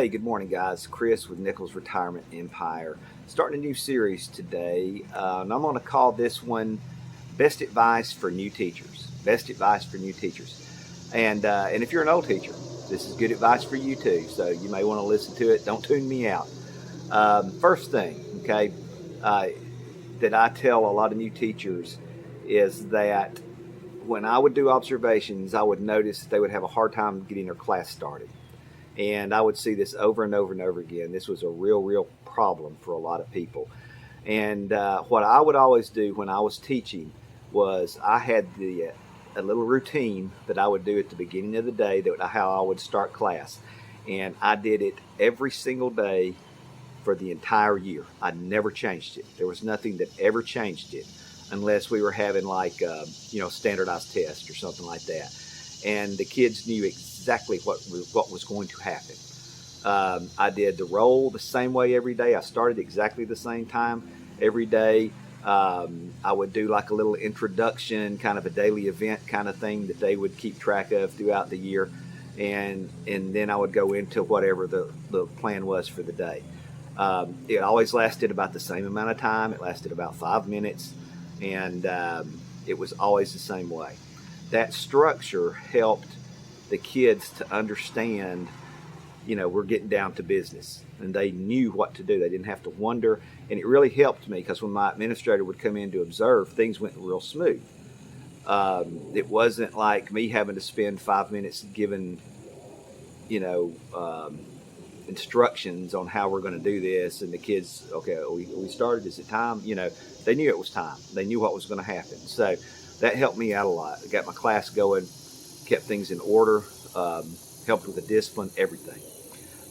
Hey, good morning, guys. Chris with Nichols Retirement Empire. Starting a new series today, and I'm going to call this one "Best Advice for New Teachers." Best advice for new teachers, and if you're an old teacher, this is good advice for you too. So you may want to listen to it. Don't tune me out. First thing, okay, uh, that I tell a lot of new teachers is that when I would do observations, I would notice that they would have a hard time getting their class started. And I would see this over and over and over again. This was a real problem for a lot of people. And what I would always do when I was teaching was I had a little routine that I would do at the beginning of the day, that how I would start class. And I did it every single day for the entire year. I never changed it. There was nothing that ever changed it unless we were having like standardized test or something like that, and the kids knew exactly what was going to happen. I did the roll the same way every day. I started exactly the same time every day. I would do like a little introduction, kind of a daily event kind of thing that they would keep track of throughout the year, and then I would go into whatever the plan was for the day. It always lasted about the same amount of time. It lasted about 5 minutes, and it was always the same way. That structure helped the kids to understand, we're getting down to business, and they knew what to do. They didn't have to wonder, and it really helped me because when my administrator would come in to observe, things went real smooth. It wasn't like me having to spend 5 minutes giving, you know, um, instructions on how we're going to do this, and the kids, okay, we started. Is it time? They knew it was time. They knew what was going to happen. So that helped me out a lot. I got my class going, kept things in order, helped with the discipline, everything.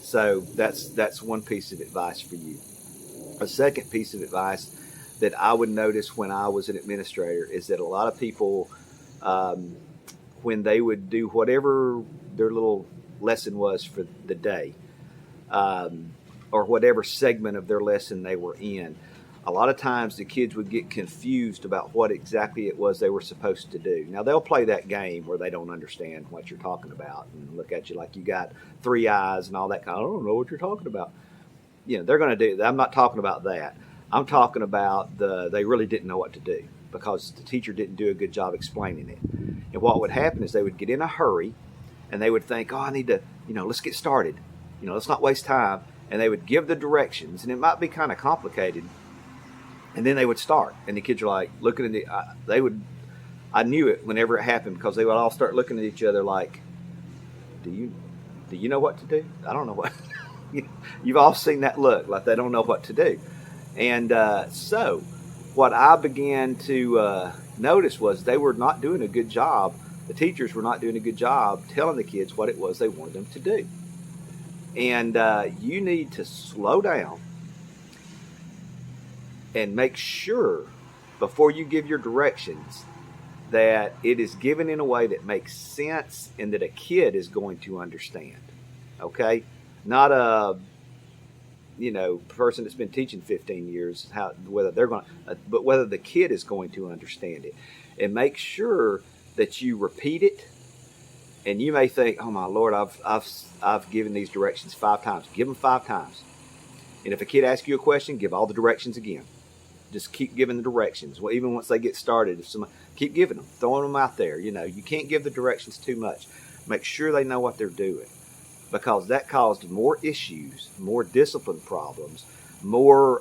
So that's one piece of advice for you. A second piece of advice that I would notice when I was an administrator is that a lot of people, um, when they would do whatever their little lesson was for the day, um, or whatever segment of their lesson they were in, a lot of times the kids would get confused about what exactly it was they were supposed to do. Now, they'll play that game where they don't understand what you're talking about and look at you like you got three eyes and all that kind of, I don't know what you're talking about. They're going to do that. I'm not talking about that. I'm talking about they really didn't know what to do because the teacher didn't do a good job explaining it. And what would happen is they would get in a hurry and they would think, oh, I need to, let's get started. Let's not waste time. And they would give the directions, and it might be kind of complicated. And then they would start, and the kids are like looking at they would. I knew it whenever it happened because they would all start looking at each other like, "Do you know what to do? I don't know what." You've all seen that look, like they don't know what to do. And so, what I began to notice was they were not doing a good job. The teachers were not doing a good job telling the kids what it was they wanted them to do. And you need to slow down and make sure before you give your directions that it is given in a way that makes sense and that a kid is going to understand. Okay? Not a person that's been teaching 15 years, whether they're going to, but whether the kid is going to understand it. And make sure that you repeat it. And you may think, oh my Lord, I've given these directions 5 times. Give them 5 times. And if a kid asks you a question, give all the directions again. Just keep giving the directions. Well, even once they get started, keep giving them, throwing them out there. You can't give the directions too much. Make sure they know what they're doing, because that caused more issues, more discipline problems, more.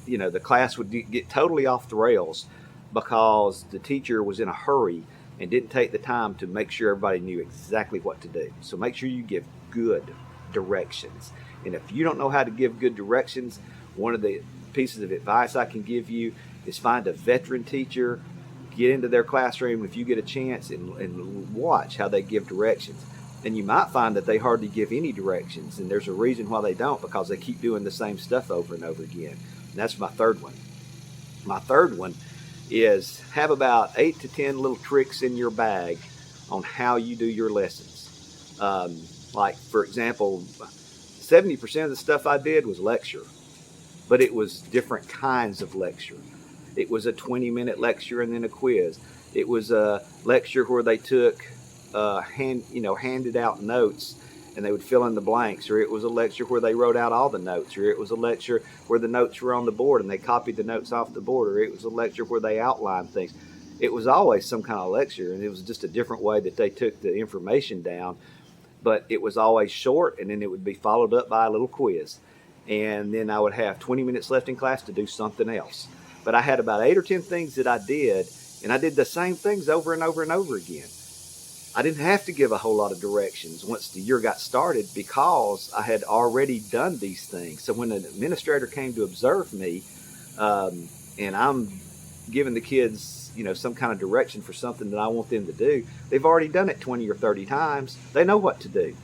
The class would get totally off the rails because the teacher was in a hurry and didn't take the time to make sure everybody knew exactly what to do. So make sure you give good directions. And if you don't know how to give good directions, one of the pieces of advice I can give you is find a veteran teacher, get into their classroom if you get a chance, and watch how they give directions. And you might find that they hardly give any directions, and there's a reason why they don't, because they keep doing the same stuff over and over again. And that's my third one. My third one is have about 8 to 10 little tricks in your bag on how you do your lessons. Like, for example, 70% of the stuff I did was lecture, but it was different kinds of lecture. It was a 20-minute lecture and then a quiz. It was a lecture where they took handed out notes and they would fill in the blanks, or it was a lecture where they wrote out all the notes, or it was a lecture where the notes were on the board and they copied the notes off the board, or it was a lecture where they outlined things. It was always some kind of lecture, and it was just a different way that they took the information down, but it was always short, and then it would be followed up by a little quiz. And then I would have 20 minutes left in class to do something else. But I had about 8 or 10 things that I did, and I did the same things over and over and over again. I didn't have to give a whole lot of directions once the year got started because I had already done these things. So when an administrator came to observe me, and I'm giving the kids, some kind of direction for something that I want them to do, they've already done it 20 or 30 times. They know what to do.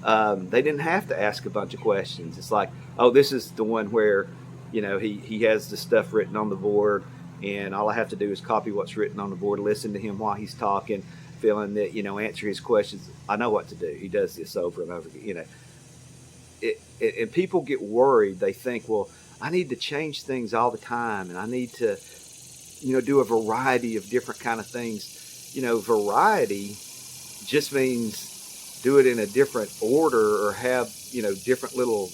They didn't have to ask a bunch of questions. It's like, oh, this is the one where, he has the stuff written on the board, and all I have to do is copy what's written on the board, listen to him while he's talking, feeling that, answer his questions. I know what to do. He does this over and over again. And people get worried. They think, well, I need to change things all the time, and I need to, do a variety of different kind of things. Variety just means do it in a different order, or have, different little,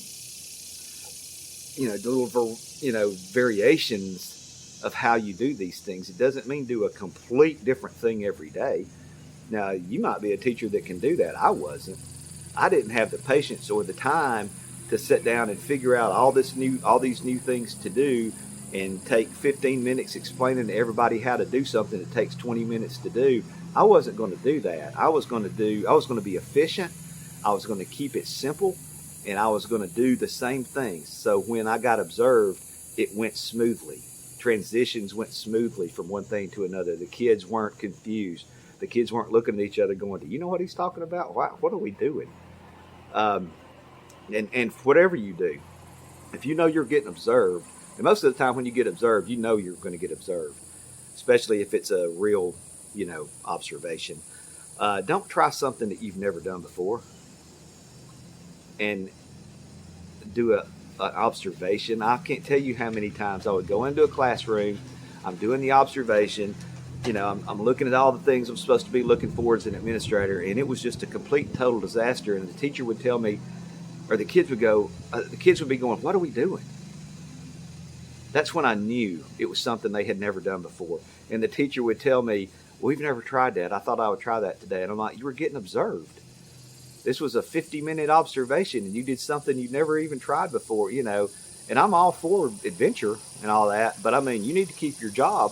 variations of how you do these things. It doesn't mean do a complete different thing every day. Now, you might be a teacher that can do that. I wasn't. I didn't have the patience or the time to sit down and figure out all these new things to do and take 15 minutes explaining to everybody how to do something that takes 20 minutes to do. I wasn't going to do that. I was going to be efficient. I was going to keep it simple, and I was going to do the same things. So when I got observed, it went smoothly. Transitions went smoothly from one thing to another. The kids weren't confused. The kids weren't looking at each other going, do you know what he's talking about? What are we doing? And whatever you do, if you know you're getting observed, and most of the time when you get observed, you know you're going to get observed, especially if it's a real, observation. Don't try something that you've never done before and do an observation. I can't tell you how many times I would go into a classroom, I'm doing the observation, I'm looking at all the things I'm supposed to be looking for as an administrator, and it was just a complete and total disaster. And the teacher would tell me, or the kids would be going, what are we doing? That's when I knew it was something they had never done before. And the teacher would tell me, we've never tried that. I thought I would try that today. And I'm like, you were getting observed. This was a 50-minute observation, and you did something you've never even tried before, And I'm all for adventure and all that, but I mean, you need to keep your job.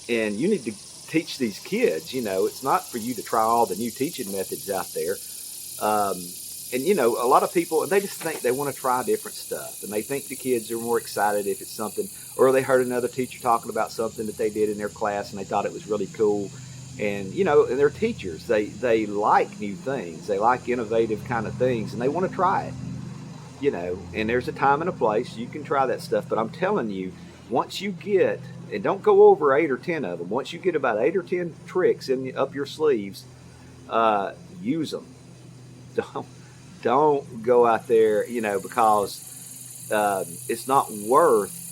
And you need to teach these kids, it's not for you to try all the new teaching methods out there. And a lot of people, they just think they want to try different stuff. And they think the kids are more excited if it's something, or they heard another teacher talking about something that they did in their class and they thought it was really cool. And, and they're teachers. They like new things. They like innovative kind of things, and they want to try it, and there's a time and a place. You can try that stuff. But I'm telling you, once you get, and don't go over 8 or 10 of them. Once you get about 8 or 10 tricks up your sleeves, use them. Don't go out there, because it's not worth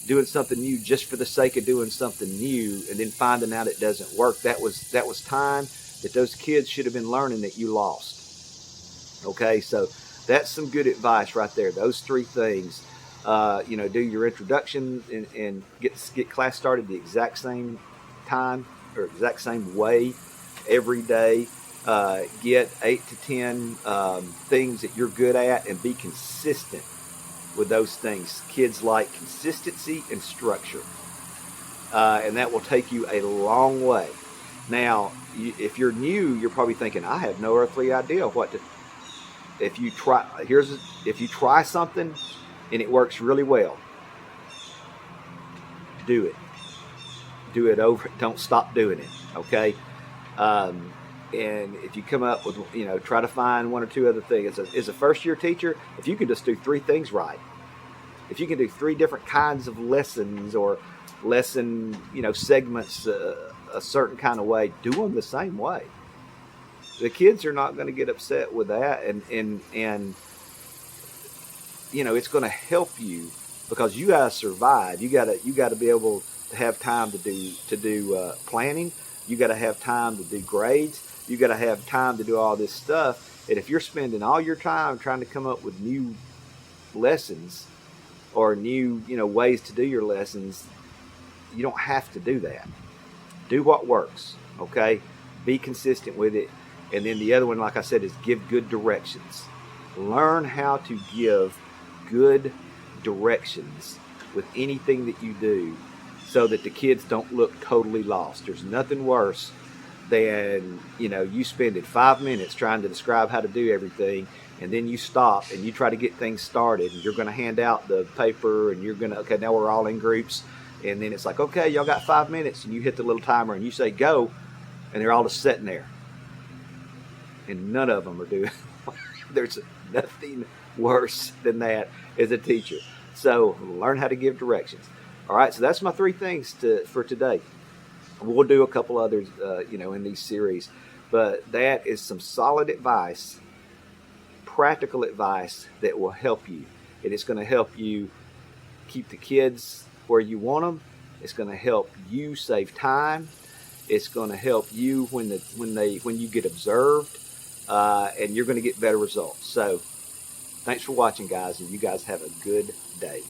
doing something new just for the sake of doing something new and then finding out it doesn't work. That was time that those kids should have been learning that you lost. Okay, so that's some good advice right there. Those 3 things. Do your introduction and get class started the exact same time or exact same way every day. Get 8 to 10 things that you're good at and be consistent with those things. Kids like consistency and structure, and that will take you a long way. Now, if you're new, you're probably thinking, I have no earthly idea what to. If you try something and it works really well, do it. Do it over. Don't stop doing it. Okay. And if you come up with, try to find 1 or 2 other things. As a first year teacher, if you can just do 3 things right, if you can do 3 different kinds of lessons or lesson, segments a certain kind of way, do them the same way. The kids are not going to get upset with that, and it's going to help you because you got to survive. You got to be able to have time to do planning. You got to have time to do grades. You got to have time to do all this stuff. And if you're spending all your time trying to come up with new lessons or new, ways to do your lessons, you don't have to do that. Do what works, okay? Be consistent with it. And then the other one, like I said, is give good directions. Learn how to give good directions with anything that you do so that the kids don't look totally lost. There's nothing worse than, you spending 5 minutes trying to describe how to do everything, and then you stop and you try to get things started, and you're going to hand out the paper, and you're going to, okay, now we're all in groups, and then it's like, okay, y'all got 5 minutes, and you hit the little timer and you say go, and they're all just sitting there, and none of them are doing there's nothing worse than that as a teacher. So learn how to give directions. All right, so that's my 3 things for today. We'll do a couple others, in these series, but that is some solid advice, practical advice that will help you, and it's going to help you keep the kids where you want them. It's going to help you save time. It's going to help you when you get observed, and you're going to get better results. So, thanks for watching, guys, and you guys have a good day.